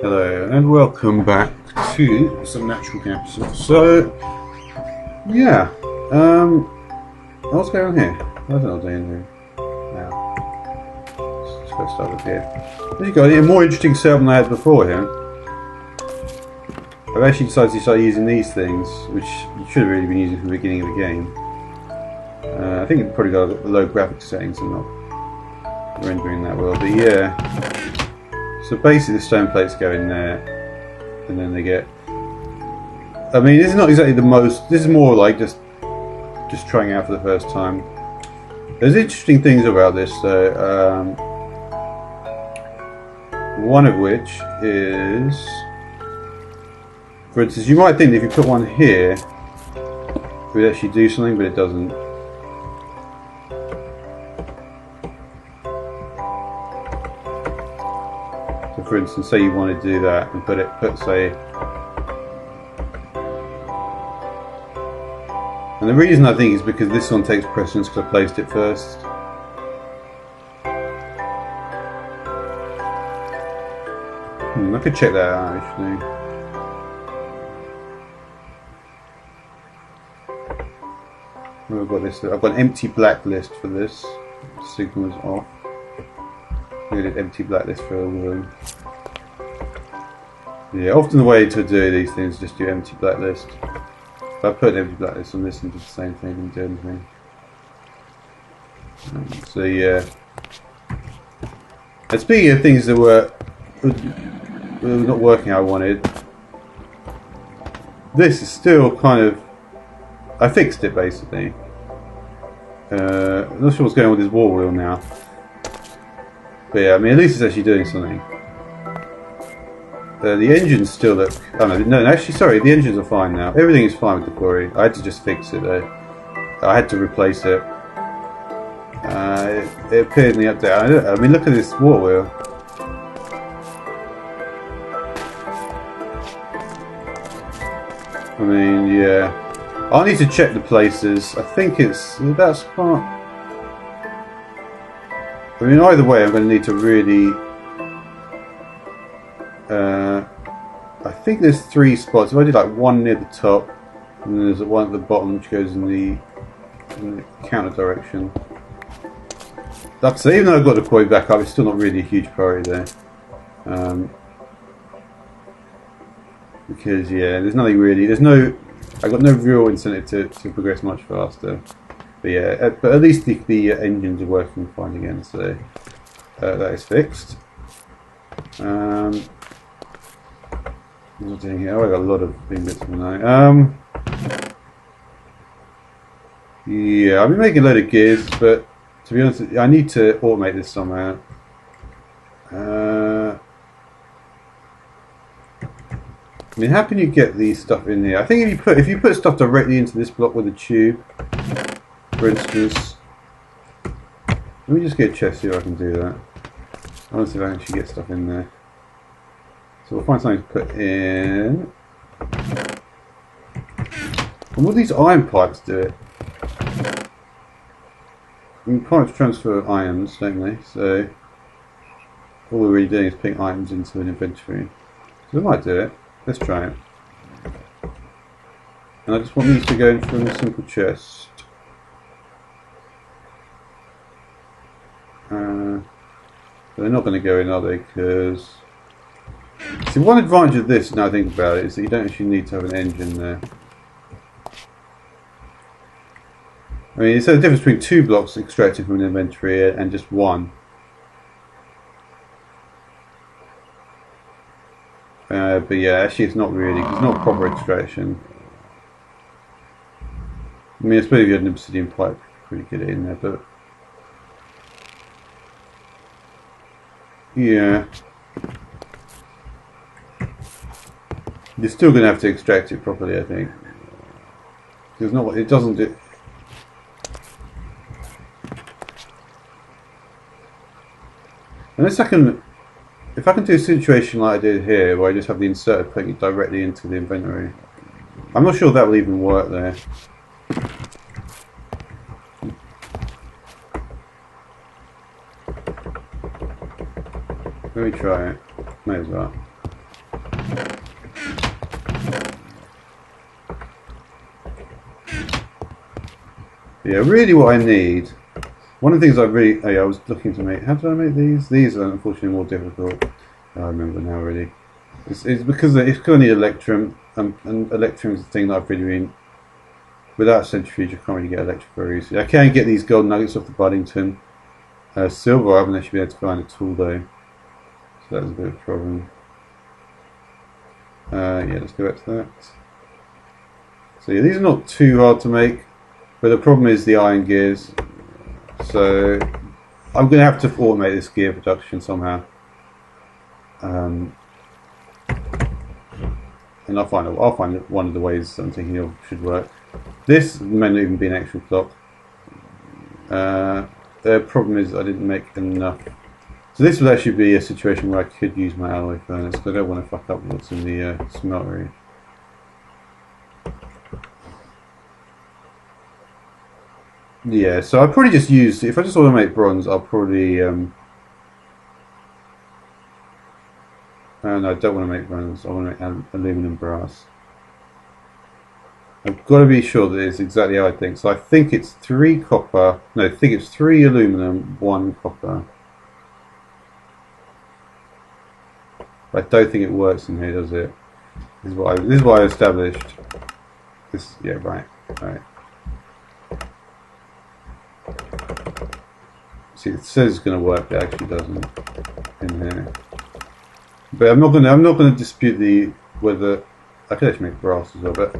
Hello and welcome back to some natural gas. So, yeah, what's going on here? I don't know what's going on here. Now, let's go start with here. As you got a more interesting setup than I had before here. I've actually decided to start using these things, which you should have really been using from the beginning of the game. I think it probably got the low graphics settings and not rendering that well, but yeah. So basically the stone plates go in there, and then they get... I mean, this is not exactly the most... This is more like just trying out for the first time. There's interesting things about this though. One of which is... For instance, you might think that if you put one here, it would actually do something, but it doesn't. For instance, say you want to do that and put say, and the reason I think is because this one takes precedence because I placed it first. I could check that out actually. I've got this. I've got an empty blacklist for this. Signal is off. I did empty blacklist for all of them. Yeah, often the way to do these things is just do empty blacklist. If I put an empty blacklist on this and do the same thing and do anything. So yeah. And speaking of things that were not working how I wanted, this is still kind of... I fixed it basically. I'm not sure what's going on with this wall wheel now. But yeah, I mean, at least it's actually doing something. The engines still look... Oh no, actually, sorry, the engines are fine now. Everything is fine with the quarry. I had to just fix it though. I had to replace it. It appeared in the update. I mean, look at this water wheel. I mean, yeah. I need to check the places. I think that's part... I mean, either way, I'm going to need to really... I think there's 3 spots. If I did like one near the top, and then there's one at the bottom which goes in the counter direction. Like I say, even though I've got the quarry back up, it's still not really a huge priority there. Because yeah, there's nothing really... I got no real incentive to progress much faster. But yeah, but at least the engines are working fine again, so that is fixed. What am I doing here? Oh, I got a lot of big bits tonight. Yeah, I've been making a load of gears, but to be honest, I need to automate this somehow. I mean, how can you get these stuff in here? I think if you put stuff directly into this block with a tube, for instance. Let me just get a chest here. I can do that. I want to see if I can actually get stuff in there. So we'll find something to put in. And will these iron pipes do it? I mean, pipes transfer ions, don't they? So all we're really doing is putting items into an inventory. So they might do it. Let's try it. And I just want these to go in from a simple chest. They're not going to go in, are they? Because... See, one advantage of this, now I think about it, is that you don't actually need to have an engine there. I mean, it's the difference between 2 blocks extracted from an inventory and just 1. But yeah, actually it's not proper extraction. I mean, I suppose if you had an obsidian pipe, you could get it in there, but... Yeah. You're still going to have to extract it properly, I think. It doesn't do... Unless if I can do a situation like I did here, where I just have the inserter putting it directly into the inventory. I'm not sure that will even work there. Let me try it. May as well. Yeah, really what I need, one of the things I was looking to make, how did I make these? These are unfortunately more difficult. I remember now already. It's because I need electrum, and electrum is the thing that I've really been, without centrifuge I can't really get electrum very easily. I can get these gold nuggets off the Buddington. Silver I haven't actually been able to find at all though. So that's a bit of a problem. Yeah, let's go back to that. So yeah, these are not too hard to make, but the problem is the iron gears. So I'm going to have to automate this gear production somehow. And I'll find one of the ways I'm thinking of should work. This may not even be an actual clock. The problem is I didn't make enough. So this would actually be a situation where I could use my alloy furnace, because I don't want to fuck up what's in the smeltery. Yeah, so I'll probably just use, if I just want to make bronze, I'll probably, and I don't want to make bronze, I want to make aluminum brass. I've got to be sure that it's exactly how I think. So I think it's 3 copper, no, I think it's 3 aluminum, 1 copper. I don't think it works in here, does it? This is what I established. This, yeah, right. See, it says it's going to work, but it actually doesn't in here. But I'm not going to dispute whether I could actually make brass as well, but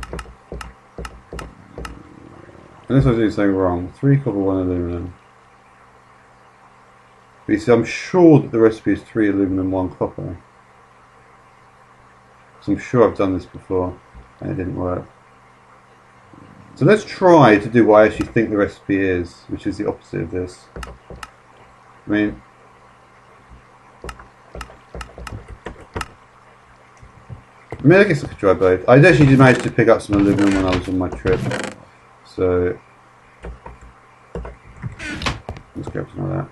unless I was doing something wrong. 3 copper, 1 aluminum. But you see, I'm sure that the recipe is 3 aluminum, 1 copper. So I'm sure I've done this before and it didn't work. So let's try to do what I actually think the recipe is, which is the opposite of this. I mean, I guess I could try both. I actually did manage to pick up some aluminum when I was on my trip, so let's grab some of that.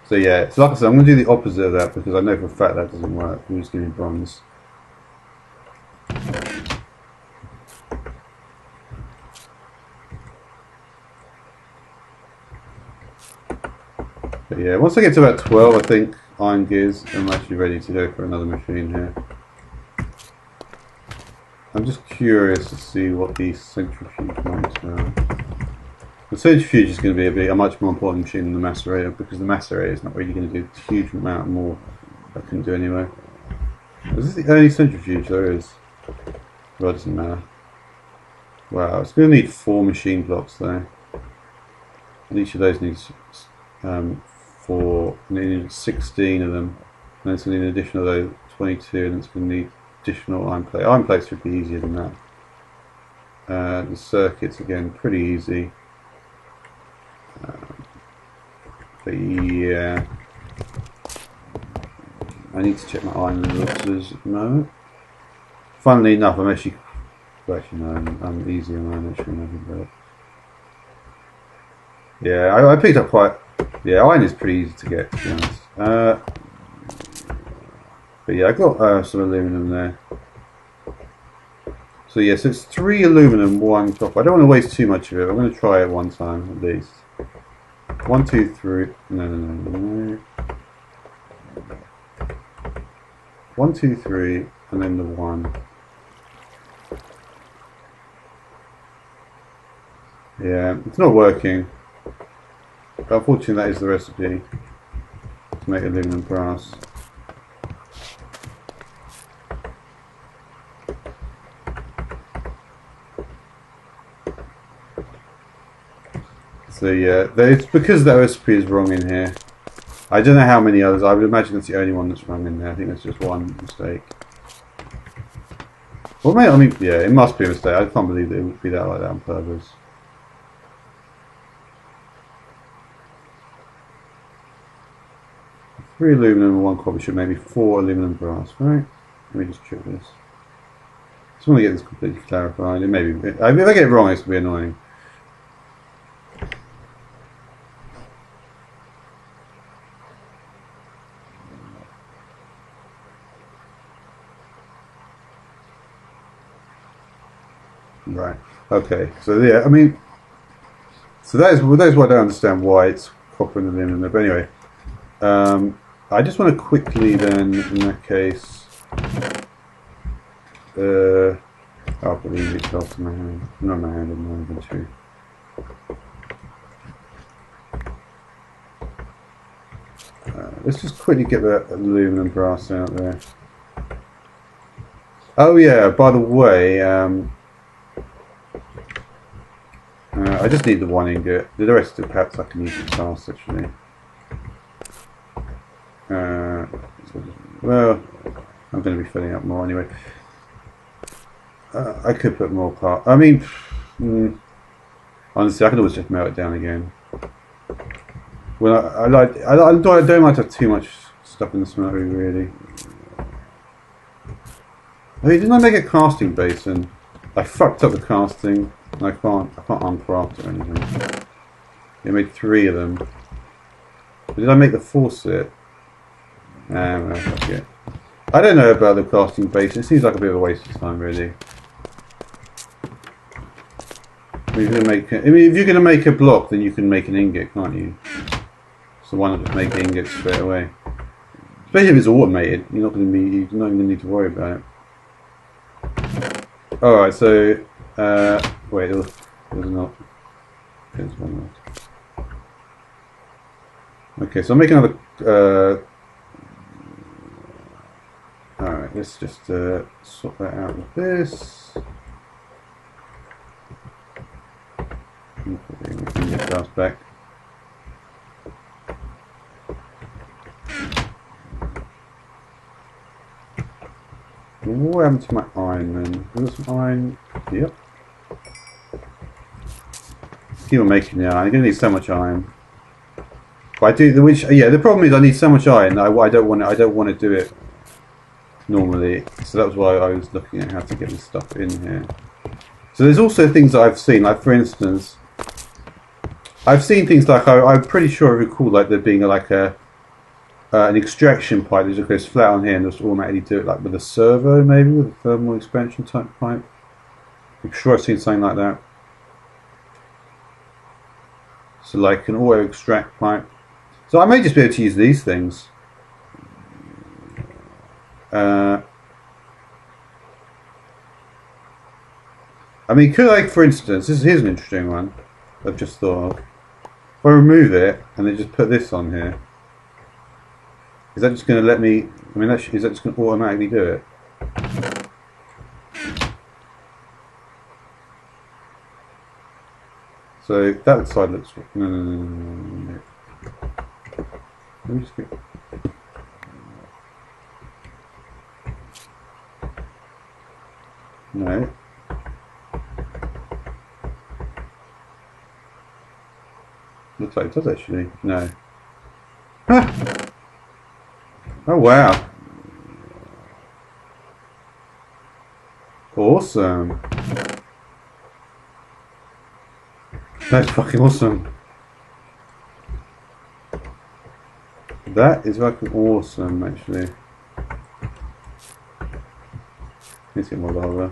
So yeah, so like I said, I'm going to do the opposite of that because I know for a fact that doesn't work. I'm just giving bronze. But yeah, once I get to about 12, I think iron gears, I'm actually ready to go for another machine here. I'm just curious to see what the centrifuge might do. The centrifuge is going to be a much more important machine than the macerator, because the macerator is not really going to do a huge amount more. I couldn't do anyway. Is this the only centrifuge there is? Well, it doesn't matter. Wow, it's going to need 4 machine blocks though. And each of those needs 16 of them. And then it's going to need an additional those 22, and it's going to need additional iron plate. Iron plates would be easier than that. The circuits again, pretty easy. But yeah, I need to check my iron resources at the moment. Funnily enough, I'm actually, well, actually no, I'm easy on iron actually. Yeah, I picked up quite. Yeah, iron is pretty easy to get, to be honest. But yeah, I got some aluminum there. So yes, yeah, so it's 3 aluminum, 1 copper. I don't want to waste too much of it. I'm going to try it one time at least. 1, 2, 3. No. 1, 2, 3, and then the 1. Yeah, it's not working. But unfortunately, that is the recipe to make aluminum brass. So yeah, it's because that recipe is wrong in here. I don't know how many others. I would imagine that's the only one that's wrong in there. I think that's just one mistake. Well, mate, I mean, yeah, it must be a mistake. I can't believe that it would be that like that on purpose. Three aluminum and 1 copper should maybe 4 aluminum brass, right? Let me just check this. I just want to get this completely clarified. It may be, if I get it wrong, it's going to be annoying. Right. Okay. So yeah, I mean, so that is why I don't understand why it's copper and aluminum. But anyway, I just want to quickly then, in that case, I'll put the ingot in my hand. Not my hand, in my inventory. Let's just quickly get that aluminum brass out there. Oh yeah, by the way, I just need the one ingot. The rest of perhaps I can use the task actually. Well, I'm going to be filling up more anyway. I could put more part. I mean, honestly, I could always just melt it down again. Well, I don't like to have too much stuff in the smeltery really. I mean, didn't I make a casting basin? I fucked up the casting. I can't uncraft it or anything. I made 3 of them. But did I make the faucet? Well, fuck it. I don't know about the casting basin. It seems like a bit of a waste of time, really. I mean, if you're gonna make a block, then you can make an ingot, can't you? So why not just make ingots straight away? Especially if it's automated, you're not even gonna need to worry about it. All right, so wait, there was not. There's one left. Okay, so I'm making another. All right, let's just sort that out with this. We can get glass back. What happened to my iron then? Was there some iron? Yep. Keep on making the iron. I'm going to need so much iron. But I do the problem is I need so much iron that I don't want to do it normally. So that was why I was looking at how to get this stuff in here. So there's also things that I've seen, like for instance, I've seen things like I'm pretty sure I recall like there being like an extraction pipe that just goes flat on here and just automatically do it like with a servo, maybe with a thermal expansion type pipe. I'm sure I've seen something like that. So like an auto extract pipe. So I may just be able to use these things. I mean, could I, for instance, here's an interesting one I've just thought of. If I remove it and then just put this on here, is that just going to let me? I mean, is that just going to automatically do it? So that side looks. No. Let me just get. No. Looks like it does actually. No. Huh. Oh wow. Awesome. That's fucking awesome. That is fucking awesome actually. Let's get more lava.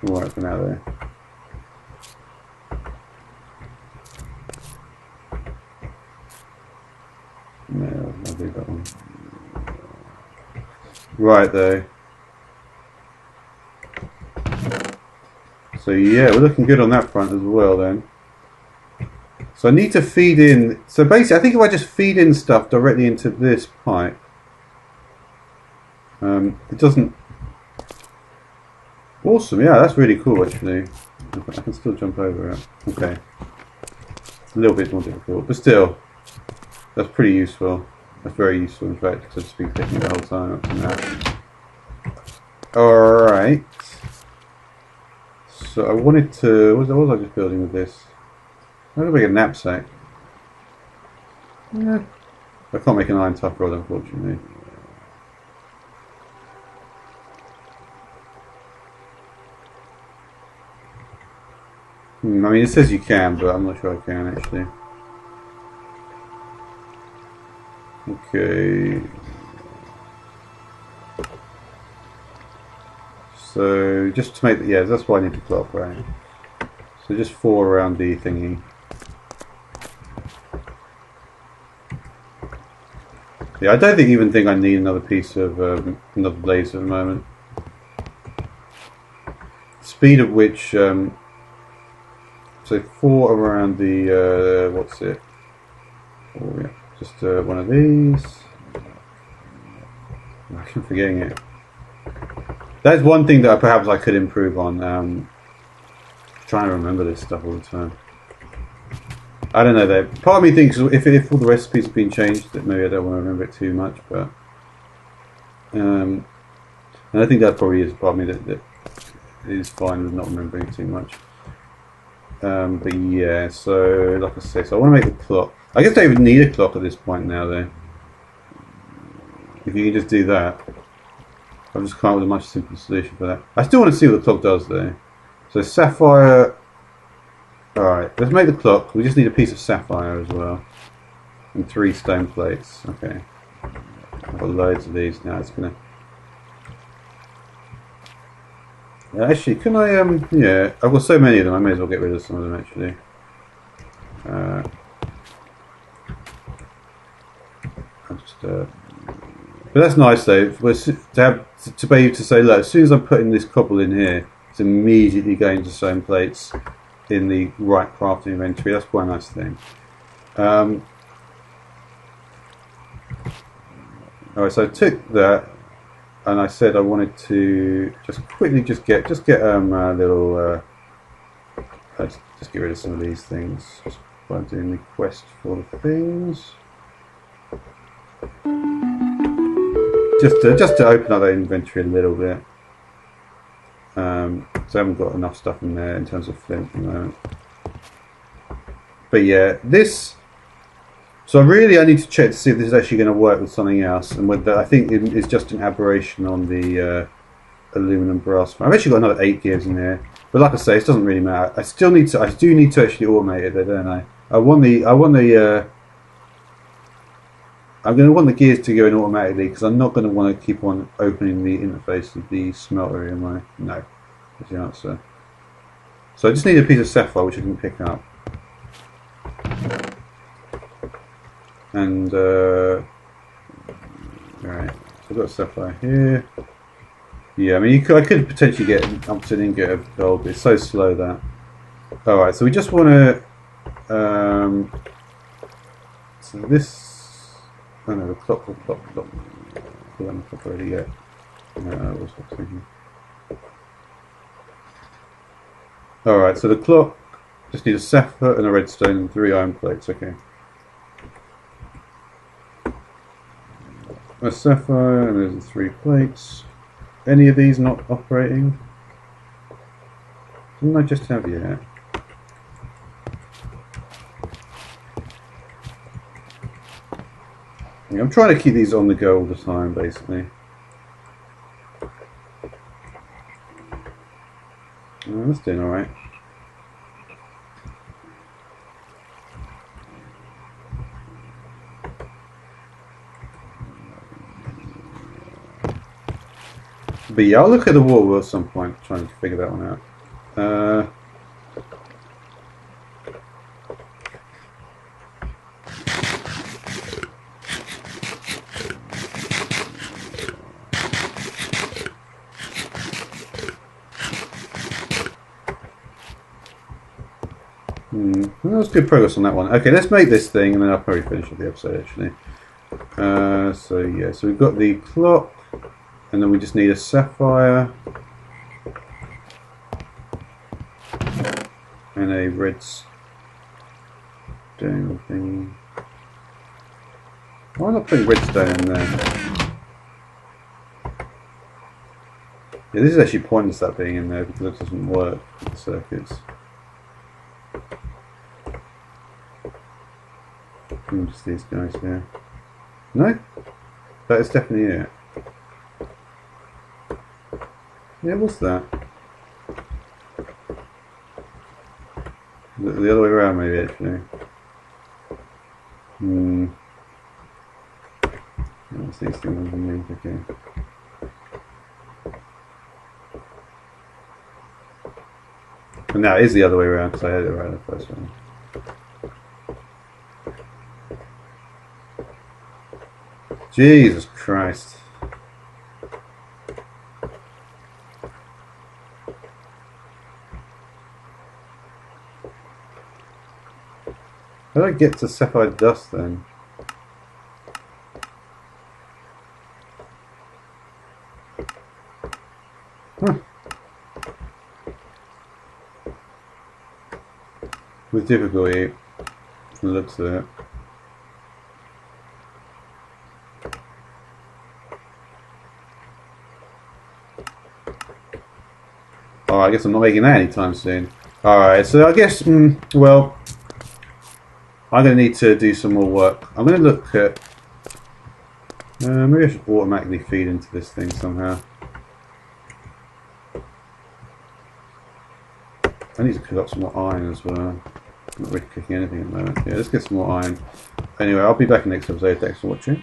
Right from out there. No, I'll do that one. Right though. So yeah, we're looking good on that front as well then. So I need to feed in. So basically, I think if I just feed in stuff directly into this pipe, it doesn't. Awesome, yeah, that's really cool actually. I can still jump over it. Okay. It's a little bit more difficult, but still, that's pretty useful. That's very useful in fact, because I've just been clicking the whole time up to now. Alright. So I wanted to. What was I just building with this? I'm going to make a knapsack. Yeah. I can't make an iron tough rod, unfortunately. I mean, it says you can, but I'm not sure I can actually. Okay. So just to make yeah, that's why I need the clock, right? So just 4 around the thingy. Yeah, I don't even think I need another piece of another blazer at the moment. Speed of which, so 4 around the what's it? Oh yeah, just one of these. I keep forgetting it. That's one thing that perhaps I could improve on. Trying to remember this stuff all the time. I don't know though. Part of me thinks if all the recipes have been changed, that maybe I don't want to remember it too much. But and I think that probably is part of me that is fine with not remembering too much. But yeah, so like I say, so I want to make the clock. I guess I don't even need a clock at this point now, though. If you can just do that, I've just come up with a much simpler solution for that. I still want to see what the clock does, though. So sapphire. Alright, let's make the clock. We just need a piece of sapphire as well. And 3 stone plates. Okay. I've got loads of these now. It's gonna... actually, can I, yeah, I've got so many of them, I may as well get rid of some of them, actually. I'll just, but that's nice, though, to be able to say, look, as soon as I'm putting this cobble in here, it's immediately going to stone plates in the right crafting inventory. That's quite a nice thing. Alright, so I took that and I said I wanted to just quickly get a little just get rid of some of these things just by doing the quest for the things. Just to open up that inventory a little bit. So I haven't got enough stuff in there in terms of flint at the moment. But yeah, this. So really, I need to check to see if this is actually going to work with something else, and whether I think it's just an aberration on the aluminum brass. I've actually got another 8 gears in there, but like I say, it doesn't really matter. I do need to actually automate it, though, don't I? I'm going to want the gears to go in automatically because I'm not going to want to keep on opening the interface of the smelter, am I? No, that's the answer. So I just need a piece of sapphire which I can pick up. And, alright, so I've got sapphire here. Yeah, I mean, I could potentially get up to an ingot of gold, but it's so slow that. Alright, so we just want to, so this. Oh no, the clock. I haven't clock already yet. No, what's I thinking? Alright, so the clock just needs a sapphire and a redstone and 3 iron plates, okay. A sapphire and there's the 3 plates. Any of these not operating? Didn't I just have yet? I'm trying to keep these on the go all the time, basically. That's doing alright. But yeah, I'll look at the water wheel at some point, trying to figure that one out. That was good progress on that one. Okay, let's make this thing and then I'll probably finish up the episode actually. So yeah, so we've got the clock and then we just need a sapphire and a redstone thing. Why not putting redstone in there? Yeah, this is actually pointless that being in there because it doesn't work with the circuits. Just these guys here. No? That is definitely it. Yeah, what's that? The other way around maybe actually. What's these things underneath? Okay. And now it is the other way around because I had it right the first one. Jesus Christ. How do I get to sapphire dust then? Huh. With difficulty, it looks at it. Oh, I guess I'm not making that anytime soon. Alright, so I guess, well, I'm going to need to do some more work. I'm going to look at... maybe I should automatically feed into this thing somehow. I need to cook up some more iron as well. I'm not really cooking anything at the moment. Yeah, let's get some more iron. Anyway, I'll be back in the next episode. Thanks for watching.